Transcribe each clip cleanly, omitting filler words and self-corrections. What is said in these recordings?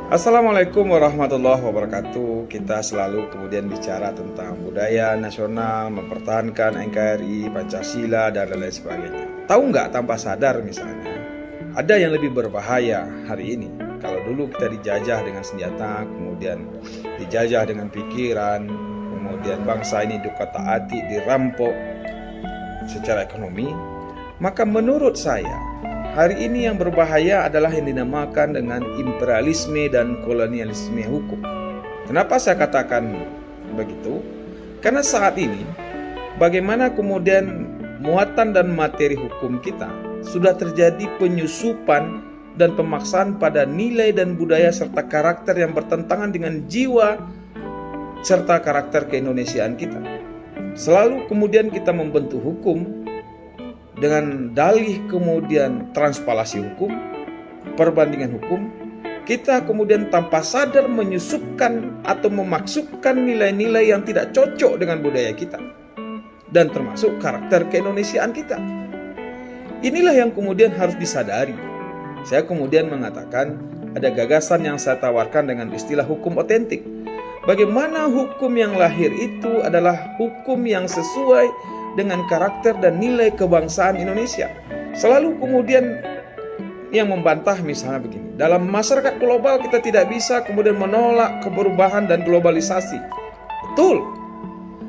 Assalamualaikum warahmatullahi wabarakatuh. Kita selalu kemudian bicara tentang budaya nasional, mempertahankan NKRI, Pancasila, dan lain-lain sebagainya. Tahu nggak, tanpa sadar misalnya, ada yang lebih berbahaya hari ini. Kalau dulu kita dijajah dengan senjata, kemudian dijajah dengan pikiran, kemudian bangsa ini dikotak-atik, dirampok secara ekonomi, maka menurut saya hari ini yang berbahaya adalah yang dinamakan dengan imperialisme dan kolonialisme hukum. Kenapa saya katakan begitu? Karena saat ini bagaimana kemudian muatan dan materi hukum kita sudah terjadi penyusupan dan pemaksaan pada nilai dan budaya serta karakter yang bertentangan dengan jiwa serta karakter keindonesiaan kita. Selalu kemudian kita membentuk hukum dengan dalih kemudian transpalasi hukum, perbandingan hukum, kita kemudian tanpa sadar menyusupkan atau memaksudkan nilai-nilai yang tidak cocok dengan budaya kita dan termasuk karakter keindonesiaan kita. Inilah yang kemudian harus disadari. Saya kemudian mengatakan ada gagasan yang saya tawarkan dengan istilah hukum otentik. Bagaimana hukum yang lahir itu adalah hukum yang sesuai dengan karakter dan nilai kebangsaan Indonesia. Selalu kemudian yang membantah misalnya begini, dalam masyarakat global kita tidak bisa kemudian menolak perubahan dan globalisasi. Betul.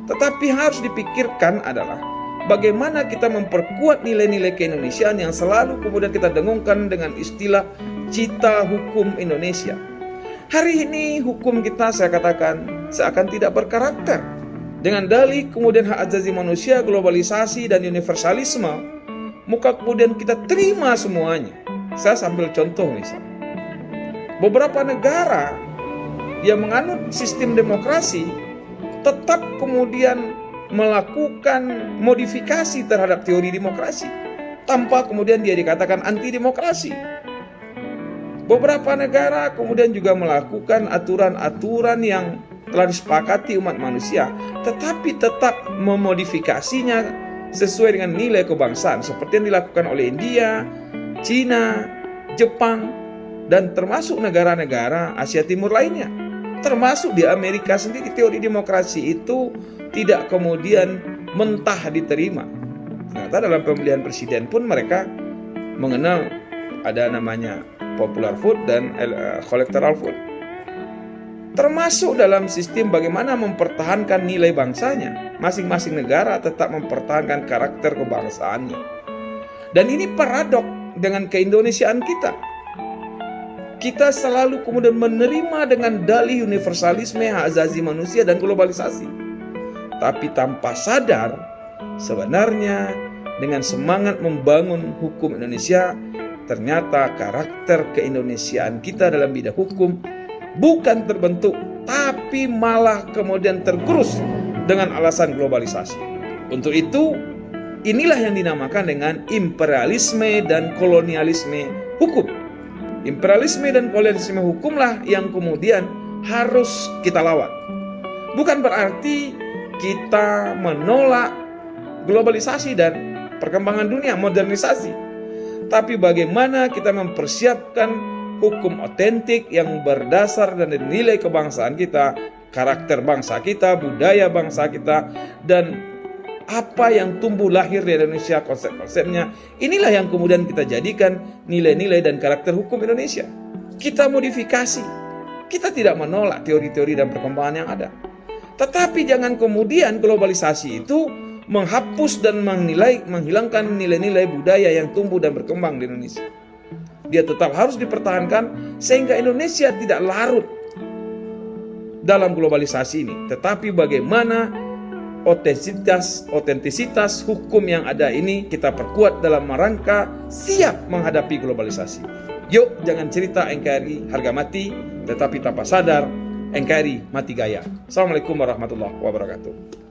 Tetapi harus dipikirkan adalah bagaimana kita memperkuat nilai-nilai keindonesiaan yang selalu kemudian kita dengungkan dengan istilah cita hukum Indonesia. Hari ini hukum kita saya katakan seakan tidak berkarakter. Dengan dalih kemudian hak asasi manusia, globalisasi dan universalisme, maka kemudian kita terima semuanya. Saya sambil contoh misalnya. Beberapa negara yang menganut sistem demokrasi tetap kemudian melakukan modifikasi terhadap teori demokrasi tanpa kemudian dia dikatakan anti demokrasi. Beberapa negara kemudian juga melakukan aturan-aturan yang telah disepakati umat manusia, tetapi tetap memodifikasinya sesuai dengan nilai kebangsaan seperti yang dilakukan oleh India, Cina, Jepang, dan termasuk negara-negara Asia Timur lainnya. Termasuk di Amerika sendiri teori demokrasi itu tidak kemudian mentah diterima. Ternyata dalam pemilihan presiden pun mereka mengenal ada namanya popular vote dan electoral vote. Termasuk dalam sistem bagaimana mempertahankan nilai bangsanya. Masing-masing negara tetap mempertahankan karakter kebangsaannya. Dan ini paradok dengan keindonesiaan kita. Kita selalu kemudian menerima dengan dalih universalisme, hak asasi manusia dan globalisasi. Tapi tanpa sadar, sebenarnya dengan semangat membangun hukum Indonesia, ternyata karakter keindonesiaan kita dalam bidang hukum bukan terbentuk, tapi malah kemudian tergerus dengan alasan globalisasi. Untuk itu, inilah yang dinamakan dengan imperialisme dan kolonialisme hukum. Imperialisme dan kolonialisme hukumlah yang kemudian harus kita lawan. Bukan berarti kita menolak globalisasi dan perkembangan dunia, modernisasi. Tapi bagaimana kita mempersiapkan hukum otentik yang berdasar dari nilai kebangsaan kita, karakter bangsa kita, budaya bangsa kita, dan apa yang tumbuh lahir di Indonesia, konsep-konsepnya. Inilah yang kemudian kita jadikan nilai-nilai dan karakter hukum Indonesia. Kita modifikasi. Kita tidak menolak teori-teori dan perkembangan yang ada. Tetapi jangan kemudian globalisasi itu menghapus dan menghilangkan nilai-nilai budaya yang tumbuh dan berkembang di Indonesia. Dia tetap harus dipertahankan sehingga Indonesia tidak larut dalam globalisasi ini. Tetapi bagaimana otentisitas hukum yang ada ini kita perkuat dalam rangka siap menghadapi globalisasi. Yuk, jangan cerita NKRI harga mati, tetapi tanpa sadar NKRI mati gaya. Assalamualaikum warahmatullahi wabarakatuh.